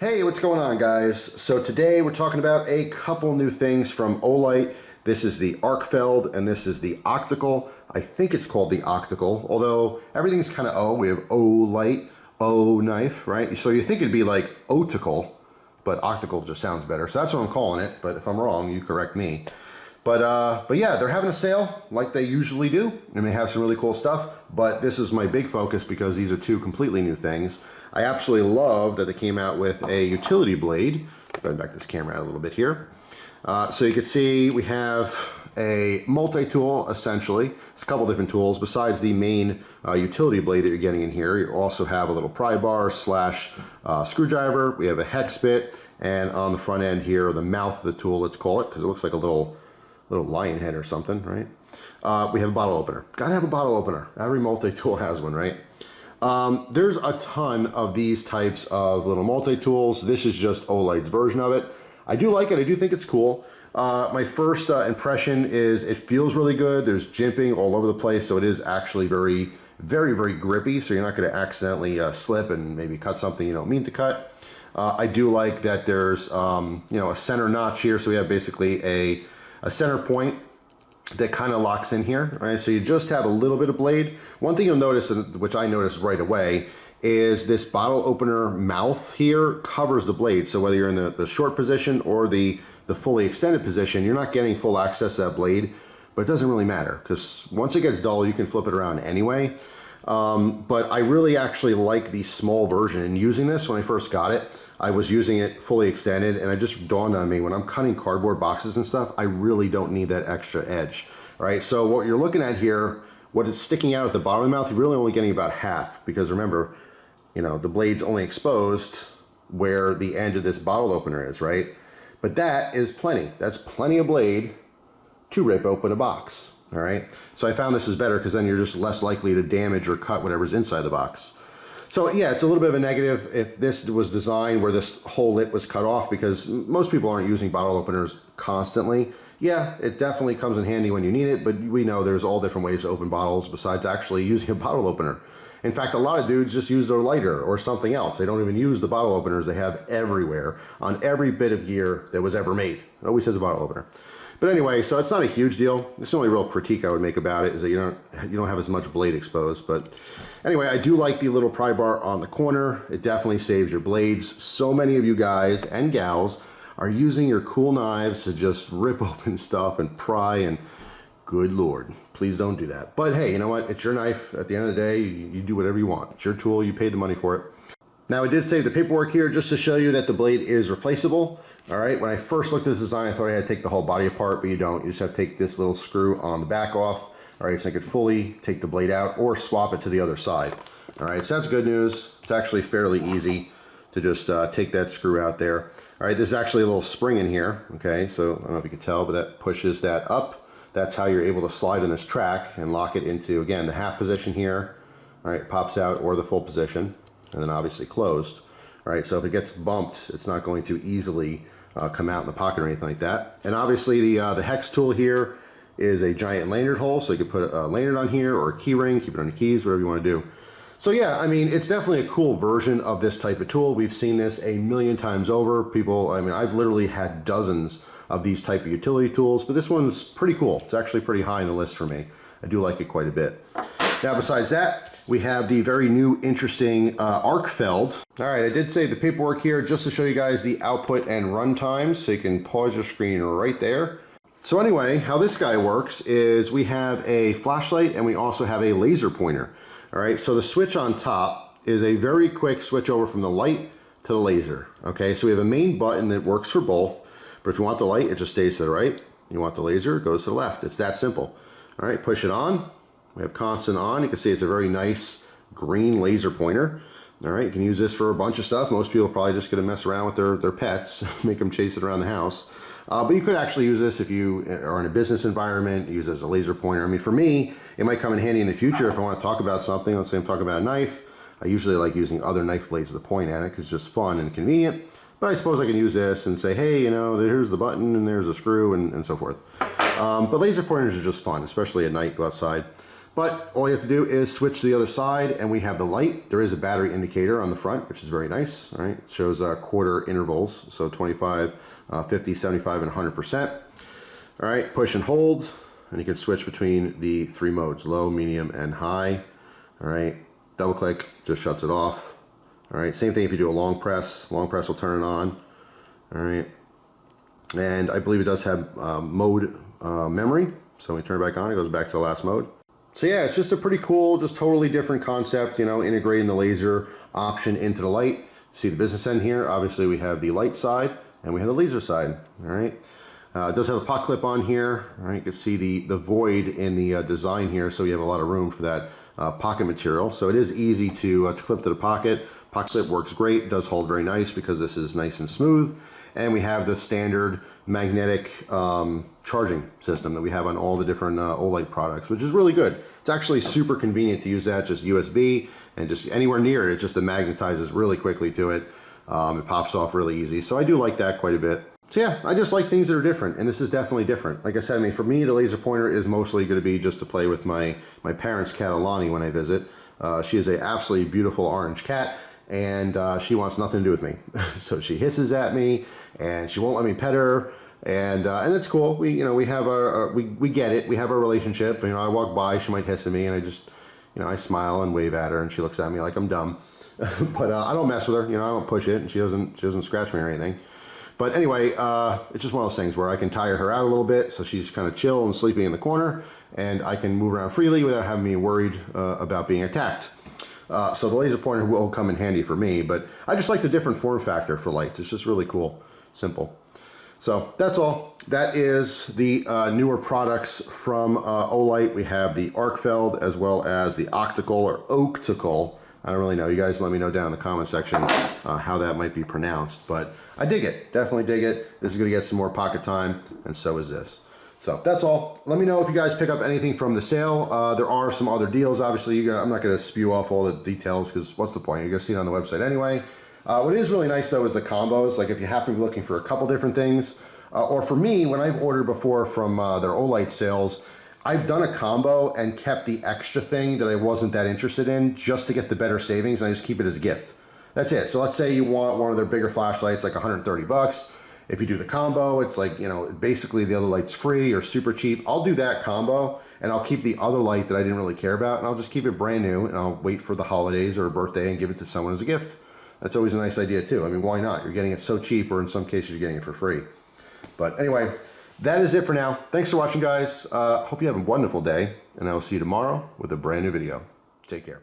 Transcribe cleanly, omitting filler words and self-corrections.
Hey, what's going on, guys? So today we're talking about a couple new things from Olight. This is the Arkfeld and this is the Octacle. I think it's called the Octacle, although everything's kind of O. We have Olight, O knife, right? So you think it'd be like Otacle, but Octacle just sounds better. So that's what I'm calling it, but if I'm wrong, you correct me. But yeah, they're having a sale like they usually do, and they have some really cool stuff, but this is my big focus because these are two completely new things. I absolutely love that they came out with a utility blade. Going back this camera out a little bit here. So you can see we have a multi-tool, essentially. It's a couple different tools. Besides the main utility blade that you're getting in here, you also have a little pry bar slash screwdriver. We have a hex bit, and on the front end here, the mouth of the tool, let's call it, because it looks like a little lion head or something, right? We have a bottle opener. Gotta have a bottle opener. Every multi-tool has one, right? There's a ton of these types of little multi-tools. This is just Olight's version of it. I do like it. I do think it's cool. My first impression is it feels really good. There's jimping all over the place, so it is actually very, very grippy, so you're not going to accidentally slip and maybe cut something you don't mean to cut. I do like that there's a center notch here, so we have basically a center point that kind of locks in here, right? So you just have a little bit of blade. One thing you'll notice, which I noticed right away, is this bottle opener mouth here covers the blade. So whether you're in the short position or the fully extended position, you're not getting full access to that blade, but it doesn't really matter because once it gets dull, you can flip it around anyway. But I really actually like the small version, and using this when I first got it, I was using it fully extended, and it just dawned on me when I'm cutting cardboard boxes and stuff, I really don't need that extra edge, right? So what you're looking at here, what is sticking out at the bottom of the mouth, you're really only getting about half, because remember, the blade's only exposed where the end of this bottle opener is, right? But that is plenty. That's plenty of blade to rip open a box, all right? So I found this is better because then you're just less likely to damage or cut whatever's inside the box. So yeah, it's a little bit of a negative if this was designed where this whole lip was cut off, because most people aren't using bottle openers constantly. Yeah, it definitely comes in handy when you need it, but we know there's all different ways to open bottles besides actually using a bottle opener. In fact, a lot of dudes just use their lighter or something else. They don't even use the bottle openers they have everywhere on every bit of gear that was ever made. It always says a bottle opener. But anyway, so it's not a huge deal. The only real critique I would make about it is that you don't have as much blade exposed. But anyway, I do like the little pry bar on the corner. It definitely saves your blades. So many of you guys and gals are using your cool knives to just rip open stuff and pry, and good Lord, please don't do that. But hey, you know what? It's your knife. At the end of the day, you do whatever you want. It's your tool. You paid the money for it. Now, I did save the paperwork here just to show you that the blade is replaceable. All right, when I first looked at this design, I thought I had to take the whole body apart, but you don't. You just have to take this little screw on the back off. All right, so I could fully take the blade out or swap it to the other side. All right, so that's good news. It's actually fairly easy to just take that screw out there. All right, there's actually a little spring in here. Okay, so I don't know if you can tell, but that pushes that up. That's how you're able to slide in this track and lock it into, again, the half position here. All right, pops out, or the full position, and then obviously closed. All right, so if it gets bumped, it's not going to easily come out in the pocket or anything like that. And obviously the hex tool here is a giant lanyard hole, so you can put a lanyard on here or a key ring, keep it on your keys, whatever you want to do. So yeah, I mean, it's definitely a cool version of this type of tool. We've seen this a million times over. People, I mean, I've literally had dozens of these type of utility tools, but this one's pretty cool. It's actually pretty high on the list for me. I do like it quite a bit. Now, besides that, we have the very new, interesting Arkfeld. All right, I did save the paperwork here just to show you guys the output and run times, so you can pause your screen right there. So anyway, how this guy works is we have a flashlight and we also have a laser pointer. All right, so the switch on top is a very quick switch over from the light to the laser. Okay, so we have a main button that works for both, but if you want the light, it just stays to the right. You want the laser, it goes to the left. It's that simple. All right, push it on. We have constant on. You can see it's a very nice green laser pointer. All right, you can use this for a bunch of stuff. Most people are probably just going to mess around with their pets, make them chase it around the house. But you could actually use this if you are in a business environment, use it as a laser pointer. I mean, for me, it might come in handy in the future if I want to talk about something. Let's say I'm talking about a knife. I usually like using other knife blades to point at it because it's just fun and convenient. But I suppose I can use this and say, hey, here's the button and there's a screw and so forth. But laser pointers are just fun, especially at night, go outside. But all you have to do is switch to the other side, and we have the light. There is a battery indicator on the front, which is very nice. All right, it shows quarter intervals, so 25, 50, 75, and 100%. All right, push and hold, and you can switch between the 3 modes, low, medium, and high. All right, double click just shuts it off. All right, same thing if you do a long press will turn it on. All right, and I believe it does have mode memory, so when we turn it back on, it goes back to the last mode. So yeah, it's just a pretty cool, just totally different concept, you know, integrating the laser option into the light. See the business end here, obviously we have the light side and we have the laser side, all right. It does have a pot clip on here, all right. You can see the void in the design here, so you have a lot of room for that pocket material. So it is easy to clip to the pocket. Pocket clip works great, does hold very nice because this is nice and smooth. And we have the standard magnetic charging system that we have on all the different Olight products, which is really good. It's actually super convenient to use that, just USB, and just anywhere near it, it just magnetizes really quickly to it. It pops off really easy. So I do like that quite a bit. So yeah, I just like things that are different, and this is definitely different. Like I said, I mean, for me, the laser pointer is mostly going to be just to play with my parents' cat, Alani, when I visit. She is an absolutely beautiful orange cat, and she wants nothing to do with me. So she hisses at me, and she won't let me pet her, and it's cool. We have we get it. We have a relationship. You know, I walk by, she might hiss at me, and I just, I smile and wave at her, and she looks at me like I'm dumb. But I don't mess with her. I don't push it, and she doesn't scratch me or anything. But anyway, it's just one of those things where I can tire her out a little bit, so she's kind of chill and sleeping in the corner, and I can move around freely without having me worried about being attacked. So the laser pointer will come in handy for me, but I just like the different form factor for lights. It's just really cool, simple. So that's all. That is the newer products from Olight. We have the Arkfeld as well as the Octacle or Octacle. I don't really know. You guys let me know down in the comment section how that might be pronounced, but I dig it. Definitely dig it. This is going to get some more pocket time, and so is this. So that's all. Let me know if you guys pick up anything from the sale. There are some other deals. Obviously, I'm not going to spew off all the details because what's the point? You're going to see it on the website anyway. What is really nice, though, is the combos. Like if you happen to be looking for a couple different things, or for me, when I've ordered before from their Olight sales, I've done a combo and kept the extra thing that I wasn't that interested in just to get the better savings, and I just keep it as a gift. That's it. So let's say you want one of their bigger flashlights, like 130 bucks. If you do the combo, it's like, basically the other light's free or super cheap. I'll do that combo, and I'll keep the other light that I didn't really care about, and I'll just keep it brand new, and I'll wait for the holidays or a birthday and give it to someone as a gift. That's always a nice idea too. I mean, why not? You're getting it so cheap, or in some cases you're getting it for free. But anyway, that is it for now. Thanks for watching, guys. Hope you have a wonderful day, and I will see you tomorrow with a brand new video. Take care.